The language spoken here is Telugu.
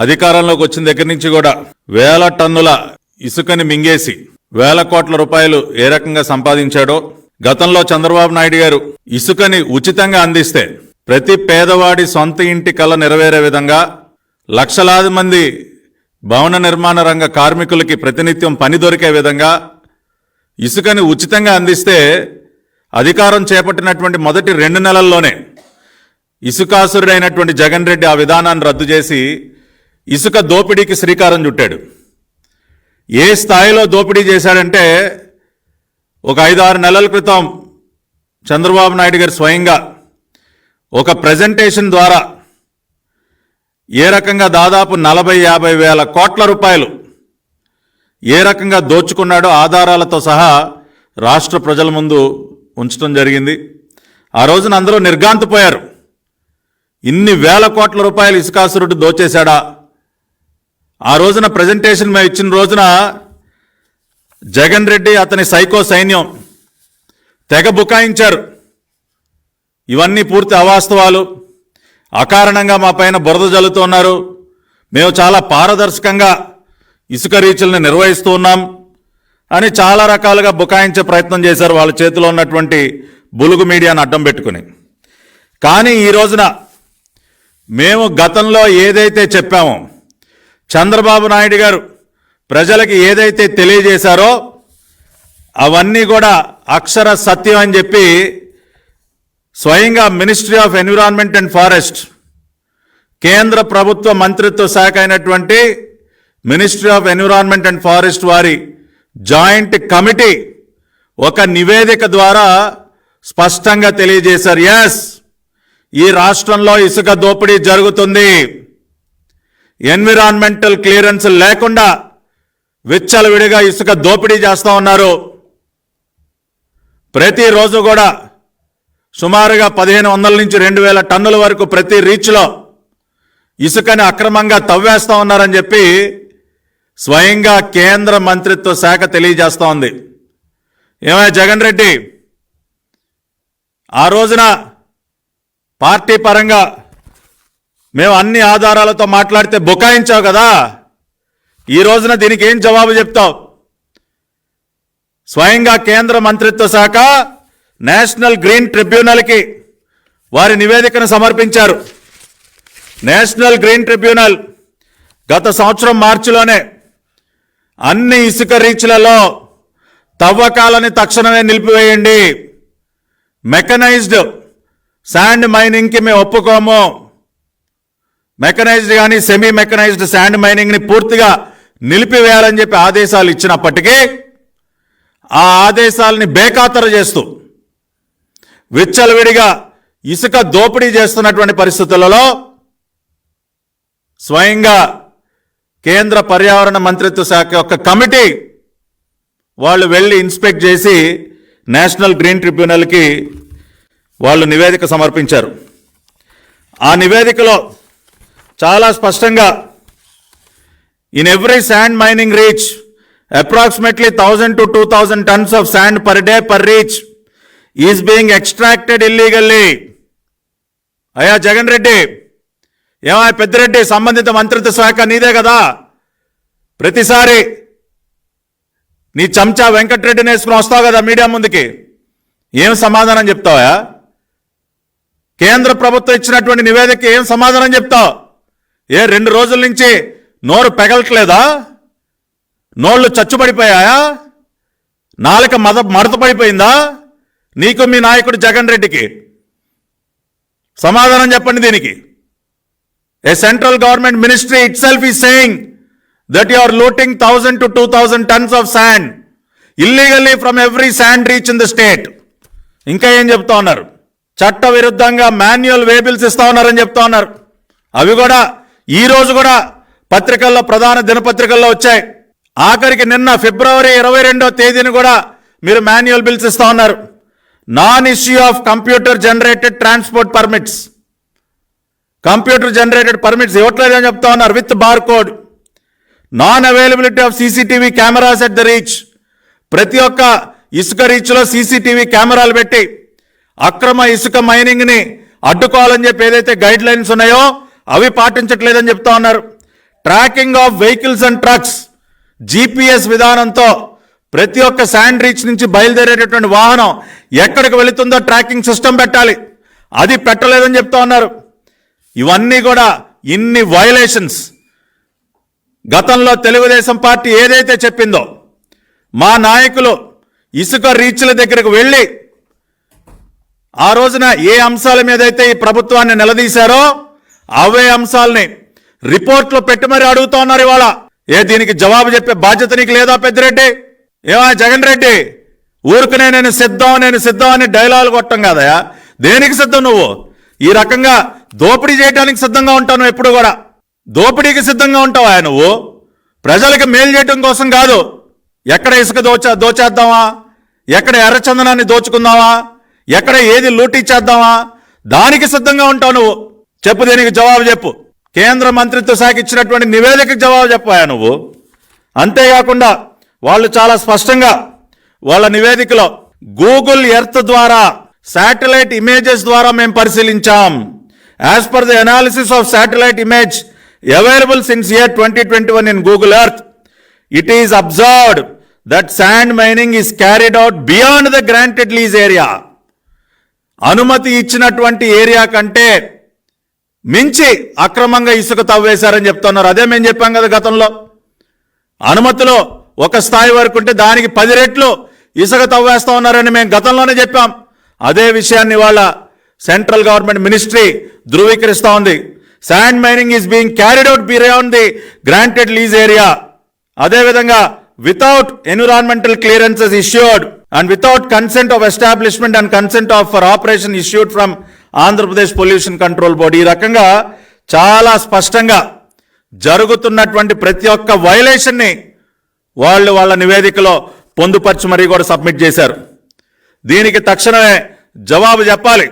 అధికారంలోకి వచ్చిన దగ్గర నుంచి కూడా వేల టన్నుల ఇసుకని మింగేసి వేల కోట్ల రూపాయలు ఏ రకంగా సంపాదించాడో, గతంలో చంద్రబాబు నాయుడు గారు ఇసుకని ఉచితంగా అందిస్తే ప్రతి పేదవాడి సొంత ఇంటి కల నెరవేరే విధంగా లక్షలాది మంది భవన నిర్మాణ రంగ కార్మికులకి ప్రతినిత్యం పని దొరికే విధంగా ఇసుకని ఉచితంగా అందిస్తే అధికారం చేపట్టినటువంటి మొదటి 2 నెలల్లోనే ఇసుకాసురుడైనటువంటి జగన్ రెడ్డి ఆ విధానాన్ని రద్దు చేసి ఇసుక దోపిడీకి శ్రీకారం చుట్టాడు. ఏ స్థాయిలో దోపిడీ చేశాడంటే, ఒక 5-6 నెలల క్రితం చంద్రబాబు నాయుడు గారు స్వయంగా ఒక ప్రెజెంటేషన్ ద్వారా ఏ రకంగా దాదాపు 40-50 వేల కోట్ల రూపాయలు ఏ రకంగా దోచుకున్నాడో ఆధారాలతో సహా రాష్ట్ర ప్రజల ముందు ఉంచడం జరిగింది. ఆ రోజున అందరూ నిర్ఘాంతపోయారు. ఇన్ని వేల కోట్ల రూపాయలు ఇసుకాసురుడు దోచేశాడా? ఆ రోజున ప్రెజెంటేషన్ మేము ఇచ్చిన రోజున జగన్ రెడ్డి అతని సైకో సైన్యం తెగ బుకాయించారు. ఇవన్నీ పూర్తి అవాస్తవాలు, అకారణంగా మా పైన బురద జల్లుతున్నారు, మేము చాలా పారదర్శకంగా ఇసుక రీచుల్ని నిర్వహిస్తూ ఉన్నాం అని చాలా రకాలుగా బుకాయించే ప్రయత్నం చేశారు వాళ్ళ చేతిలో ఉన్నటువంటి బులుగు మీడియాను అడ్డం పెట్టుకుని. కానీ ఈ రోజున మేము గతంలో ఏదైతే చెప్పామో, చంద్రబాబు నాయుడు గారు ప్రజలకి ఏదైతే తెలియజేశారో అవన్నీ కూడా అక్షర సత్యం అని చెప్పి స్వయంగా ministry of environment and forest, కేంద్ర ప్రభుత్వ మంత్రిత్వ శాఖ అయినటువంటి ministry of environment and forest వారి జాయింట్ కమిటీ ఒక నివేదిక ద్వారా స్పష్టంగా తెలియజేశారు. ఎస్, ఈ రాష్ట్రంలో ఇసుక దోపిడీ జరుగుతుంది. ఎన్విరాన్మెంటల్ క్లియరెన్స్ లేకుండా విచ్చలవిడిగా ఇసుక దోపిడీ చేస్తూ ఉన్నారు. ప్రతిరోజు కూడా సుమారుగా 1500 నుంచి 2000 టన్నుల వరకు ప్రతి రీచ్లో ఇసుకని అక్రమంగా తవ్వేస్తూ ఉన్నారని చెప్పి స్వయంగా కేంద్ర మంత్రిత్వ శాఖ తెలియజేస్తూ ఉంది. ఏమయ్య జగన్ రెడ్డి, ఆ రోజున పార్టీ పరంగా మేము అన్ని ఆధారాలతో మాట్లాడితే బుకాయించావు కదా, ఈ రోజున దీనికి ఏం జవాబు చెప్తావు? స్వయంగా కేంద్ర మంత్రిత్వ శాఖ నేషనల్ గ్రీన్ ట్రిబ్యునల్కి వారి నివేదికను సమర్పించారు. నేషనల్ గ్రీన్ ట్రిబ్యునల్ గత సంవత్సరం మార్చిలోనే అన్ని ఇసుక రీచ్లలో తవ్వకాలని తక్షణమే నిలిపివేయండి, మెకనైజ్డ్ శాండ్ మైనింగ్కి మేము ఒప్పుకోము, మెకనైజ్డ్ కానీ సెమీ మెకనైజ్డ్ శాండ్ మైనింగ్ని పూర్తిగా నిలిపివేయాలని చెప్పి ఆదేశాలు ఇచ్చినప్పటికీ ఆ ఆదేశాలని బేఖాతరు చేస్తూ విచ్చలవిడిగా ఇసుక దోపిడీ చేస్తున్నటువంటి పరిస్థితులలో స్వయంగా కేంద్ర పర్యావరణ మంత్రిత్వ శాఖ యొక్క కమిటీ వాళ్ళు వెళ్ళి ఇన్స్పెక్ట్ చేసి నేషనల్ గ్రీన్ ట్రిబ్యునల్కి వాళ్ళు నివేదిక సమర్పించారు. ఆ నివేదికలో చాలా స్పష్టంగా in every sand mining reach approximately 1000 to 2000 tons of sand per day per reach is being extracted illegally. అయ్యా జగన్ రెడ్డి, ఏమా పెద్దిరెడ్డి, సంబంధిత మంత్రిత్వ శాఖ నీదే కదా, ప్రతిసారి నీ చెంచా వెంకటరెడ్డిని వేసుకుని వస్తావు కదా మీడియా ముందుకి, ఏం సమాధానం చెప్తావా? కేంద్ర ప్రభుత్వం ఇచ్చినటువంటి నివేదిక ఏం సమాధానం చెప్తావు? 2 రోజుల నుంచి నోరు పెగలట్లేదా? నోళ్ళు చచ్చుపడిపోయాయా? నాలుక మడత పడిపోయిందా నీకు, మీ నాయకుడు జగన్ రెడ్డికి? సమాధానం చెప్పండి దీనికి. A central government ministry itself is saying that you are looting 1000 to 2000 tons of sand illegally from every sand reach in the state. ఇంకా ఏం చెప్తా ఉన్నారు? చట్ట విరుద్ధంగా మాన్యువల్ వేబిల్స్ ఇస్తా ఉన్నారని చెప్తా ఉన్నారు. అవి కూడా ఈ రోజు కూడా పత్రికల్లో, ప్రధాన దినపత్రికల్లో వచ్చాయి. ఆఖరికి నిన్న ఫిబ్రవరి 22వ తేదీని కూడా మీరు మాన్యువల్ బిల్స్ ఇస్తా ఉన్నారు. Non issue of computer generated transport permits, computer generated permits ఇవ్వట్లేదని చెప్తా ఉన్నారు. With bar code, non availability of CCTV cameras at the reach, ప్రతి ఒక్క ఇసుక రీచ్లో సీసీటీవీ కెమెరాలు పెట్టి అక్రమ ఇసుక మైనింగ్ని అడ్డుకోవాలని చెప్పి ఏదైతే గైడ్ లైన్స్ ఉన్నాయో అవి పాటించట్లేదని చెప్తా ఉన్నారు. Tracking of vehicles and trucks, GPS విధానంతో ప్రతి ఒక్క శాండ్ రీచ్ నుంచి బయలుదేరేటటువంటి వాహనం ఎక్కడికి వెళుతుందో ట్రాకింగ్ సిస్టమ్ పెట్టాలి. అది పెట్టలేదని చెప్తా ఉన్నారు. ఇవన్నీ కూడా ఇన్ని వయలేషన్స్. గతంలో తెలుగుదేశం పార్టీ ఏదైతే చెప్పిందో, మా నాయకులు ఇసుక రీచ్ల దగ్గరకు వెళ్ళి ఆ రోజున ఏ అంశాల మీద అయితే ఈ ప్రభుత్వాన్ని నిలదీశారో అవే అంశాలని రిపోర్ట్లో పెట్టి మరీ అడుగుతా ఉన్నారు ఇవాళ. దీనికి జవాబు చెప్పే బాధ్యత నీకు లేదా పెద్దిరెడ్డి? ఏమా జగన్ రెడ్డి, ఊరుకునే నేను సిద్ధం అని డైలాగులు కొట్టం కాదయా. దేనికి సిద్ధం నువ్వు? ఈ రకంగా దోపిడీ చేయడానికి సిద్ధంగా ఉంటావు నువ్వు. ఎప్పుడు కూడా దోపిడీకి సిద్ధంగా ఉంటావా నువ్వు? ప్రజలకు మేలు చేయడం కోసం కాదు. ఎక్కడ ఇసుక దోచేద్దామా, ఎక్కడ ఎర్రచందనాన్ని దోచుకుందామా, ఎక్కడ ఏది లూటీ చేద్దామా, దానికి సిద్ధంగా ఉంటావు నువ్వు. చెప్పు, దీనికి జవాబు చెప్పు. కేంద్ర మంత్రిత్వ శాఖ ఇచ్చినటువంటి నివేదికకు జవాబు చెప్పాయా నువ్వు? అంతేకాకుండా వాళ్ళు చాలా స్పష్టంగా వాళ్ళ నివేదికలో గూగుల్ ఎర్త్ ద్వారా, శాటిలైట్ ఇమేజెస్ ద్వారా మేము పరిశీలించాం. As per the analysis of satellite image available since year 2021 in Google Earth, it is observed that sand mining is carried out beyond the granted lease area. అనుమతి ఇచ్చినటువంటి ఏరియా కంటే మించి అక్రమంగా ఇసుక తవ్వేశారని చెప్తున్నారు. అదే మేము చెప్పాం కదా గతంలో. అనుమతిలో ఒక స్థాయి వరకు ఉంటే దానికి 10 రెట్లు ఇసుక తవ్వేస్తా ఉన్నారని మేము గతంలోనే చెప్పాం. అదే విషయాన్ని వాళ్ళ సెంట్రల్ గవర్నమెంట్ మినిస్ట్రీ ధృవీకరిస్తూ ఉంది. Sand mining is being carried out beyond the granted lease area. అదేవిధంగా without environmental clearances issued and without consent of establishment and consent of for operation issued from Andhra Pradesh pollution control board. ఈ రకంగా చాలా స్పష్టంగా జరుగుతున్నటువంటి ప్రతి ఒక్క వైలేషన్ని వాళ్ళ నివేదికలో పొందుపరిచి మరీ కూడా సబ్మిట్ చేశారు. దీనికి తక్షణమే జవాబు చెప్పాలి.